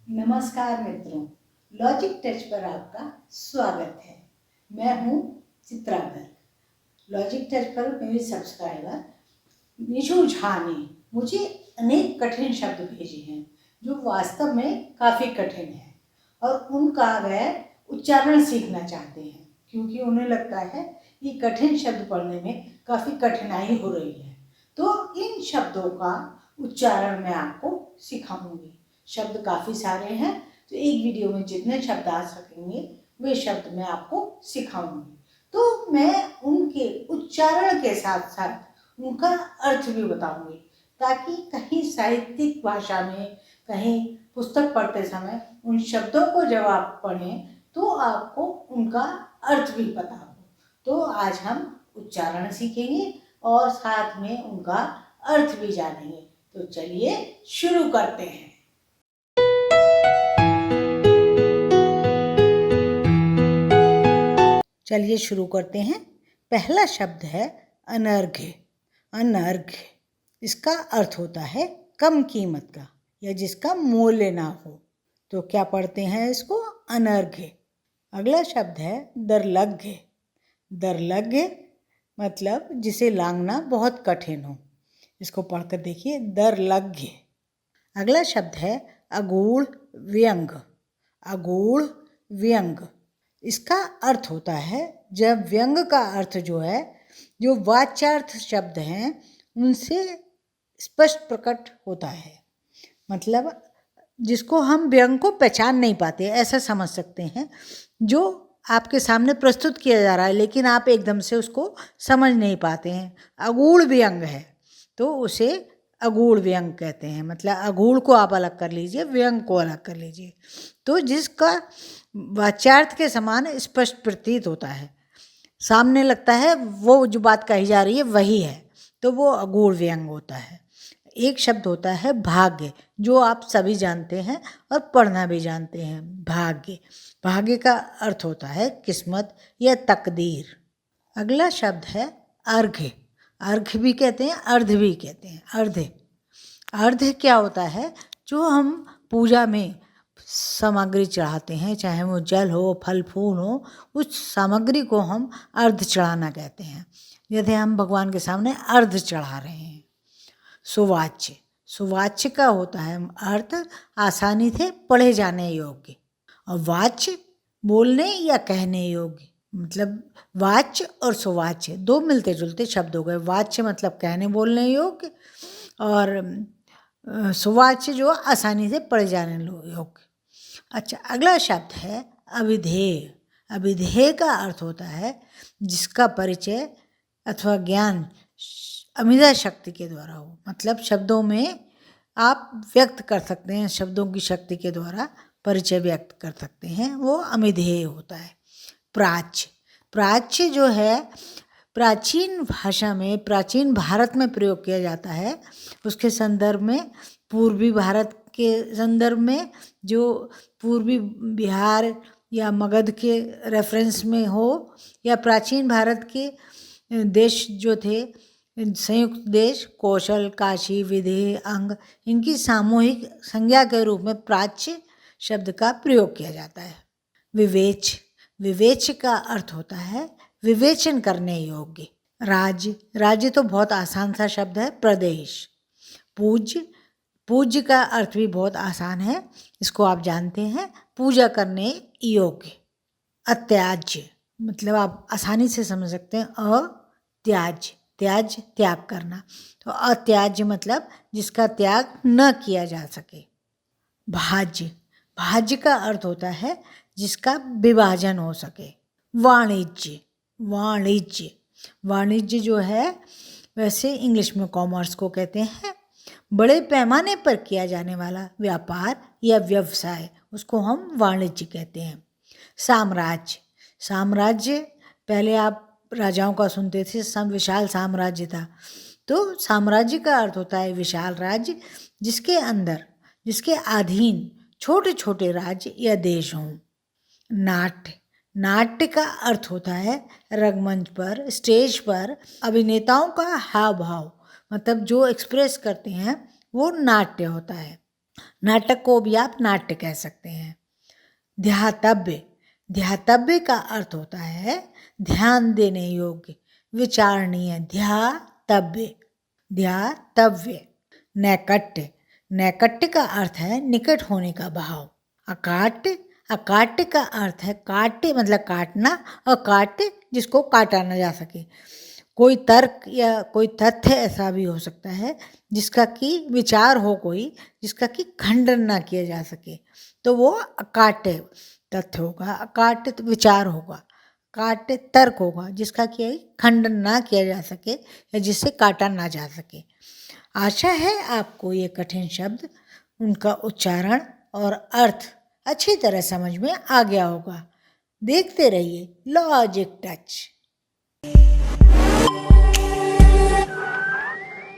नमस्कार मित्रों, logic touch पर आपका स्वागत है। मैं हूँ चित्रा गर्ग। लॉजिक टच पर मेरे सब्सक्राइबर निशु झा ने मुझे अनेक कठिन शब्द भेजे हैं जो वास्तव में काफ़ी कठिन है और उनका वे उच्चारण सीखना चाहते हैं क्योंकि उन्हें लगता है कि कठिन शब्द पढ़ने में काफ़ी कठिनाई हो रही है। तो इन शब्दों का उच्चारण मैं आपको सिखाऊंगी। शब्द काफ़ी सारे हैं, तो एक वीडियो में जितने शब्द आ सकेंगे वे शब्द मैं आपको सिखाऊंगी। तो मैं उनके उच्चारण के साथ साथ उनका अर्थ भी बताऊंगी ताकि कहीं साहित्यिक भाषा में, कहीं पुस्तक पढ़ते समय उन शब्दों को जब आप पढ़ें तो आपको उनका अर्थ भी पता हो। तो आज हम उच्चारण सीखेंगे और साथ में उनका अर्थ भी जानेंगे। तो चलिए शुरू करते हैं। चलिए शुरू करते हैं। पहला शब्द है अनर्घ्य। अनर्घ्य, इसका अर्थ होता है कम कीमत का या जिसका मूल्य ना हो। तो क्या पढ़ते हैं इसको? अनर्घ्य। अगला शब्द है दर्लभ्य। दर्लभ्य मतलब जिसे लांघना बहुत कठिन हो। इसको पढ़कर देखिए, दर्लभ्य। अगला शब्द है अगूढ़ व्यंग। अगूढ़ व्यंग, इसका अर्थ होता है जब व्यंग का अर्थ जो है, जो वाच्यार्थ शब्द हैं उनसे स्पष्ट प्रकट होता है। मतलब जिसको हम व्यंग को पहचान नहीं पाते, ऐसा समझ सकते हैं। जो आपके सामने प्रस्तुत किया जा रहा है लेकिन आप एकदम से उसको समझ नहीं पाते हैं। अगूढ़ व्यंग है तो उसे अगूढ़ व्यंग कहते हैं। मतलब अगूढ़ को आप अलग कर लीजिए, व्यंग को अलग कर लीजिए। तो जिसका वाच्यार्थ के समान स्पष्ट प्रतीत होता है, सामने लगता है वो जो बात कही जा रही है वही है, तो वो अगूढ़ व्यंग होता है। एक शब्द होता है भाग्य, जो आप सभी जानते हैं और पढ़ना भी जानते हैं। भाग्य, भाग्य का अर्थ होता है किस्मत या तकदीर। अगला शब्द है अर्घ्य। अर्घ्य भी कहते हैं, अर्ध भी कहते हैं। अर्घ्य, अर्घ्य क्या होता है? जो हम पूजा में सामग्री चढ़ाते हैं, चाहे वो जल हो, फल फूल हो, उस सामग्री को हम अर्घ्य चढ़ाना कहते हैं। जैसे हम भगवान के सामने अर्घ्य चढ़ा रहे हैं। सुवाच्य, सुवाच्य का होता है अर्थ आसानी से पढ़े जाने योग्य, और वाच्य बोलने या कहने योग्य। मतलब वाच्य और सुवाच्य दो मिलते जुलते शब्द हो गए। वाच्य मतलब कहने बोलने योग्य, और सुवाच्य जो आसानी से पढ़े जाने योग्य। अच्छा, अगला शब्द है अविधेय। अविधेय का अर्थ होता है जिसका परिचय अथवा ज्ञान अमिधा शक्ति के द्वारा हो। मतलब शब्दों में आप व्यक्त कर सकते हैं, शब्दों की शक्ति के द्वारा परिचय व्यक्त कर सकते हैं, वो अमिधेय होता है। प्राच्य, प्राच्य जो है प्राचीन भाषा में, प्राचीन भारत में प्रयोग किया जाता है। उसके संदर्भ में पूर्वी भारत के संदर्भ में, जो पूर्वी बिहार या मगध के रेफरेंस में हो, या प्राचीन भारत के देश जो थे, संयुक्त देश कौशल, काशी, विदेह, अंग, इनकी सामूहिक संज्ञा के रूप में प्राच्य शब्द का प्रयोग किया जाता है। विवेच, विवेच का अर्थ होता है विवेचन करने योग्य। राज्य, राज्य तो बहुत आसान सा शब्द है। प्रदेश। पूज्य, पूज्य का अर्थ भी बहुत आसान है, इसको आप जानते हैं, पूजा करने योग्य। अत्याज्य, मतलब आप आसानी से समझ सकते हैं। अत्याज्य, त्याज्य त्याग करना, तो अत्याज्य मतलब जिसका त्याग न किया जा सके। भाज्य, भाज्य का अर्थ होता है जिसका विभाजन हो सके। वाणिज्य, वाणिज्य, वाणिज्य जो है वैसे इंग्लिश में कॉमर्स को कहते हैं। बड़े पैमाने पर किया जाने वाला व्यापार या व्यवसाय, उसको हम वाणिज्य कहते हैं। साम्राज्य, साम्राज्य पहले आप राजाओं का सुनते थे, विशाल साम्राज्य था। तो साम्राज्य का अर्थ होता है विशाल राज्य जिसके अंदर, जिसके अधीन छोटे छोटे राज्य या देश हों। नाट्य, नाट्य का अर्थ होता है रंगमंच पर, स्टेज पर अभिनेताओं का हाव भाव, मतलब जो एक्सप्रेस करते हैं वो नाट्य होता है। नाटक को भी आप नाट्य कह सकते हैं। ध्यातव्य, ध्यातव्य का अर्थ होता है ध्यान देने योग्य, विचारणीय। ध्यातव्य, ध्यातव्य। नैकट्य, नैकट्य का अर्थ है निकट होने का भाव। अकाट्य, अकाट्य का अर्थ है काट्य मतलब काटना, और काट्य जिसको काटा न जा सके। कोई तर्क या कोई तथ्य ऐसा भी हो सकता है जिसका कि विचार हो, कोई जिसका कि खंडन ना किया जा सके, तो वो अकाट्य तथ्य होगा, अकाट्य विचार होगा, काट्य तर्क होगा जिसका कि खंडन ना किया जा सके या जिससे काटा ना जा सके। आशा है आपको ये कठिन शब्द, उनका उच्चारण और अर्थ अच्छी तरह समझ में आ गया होगा। देखते रहिए लॉजिक टच।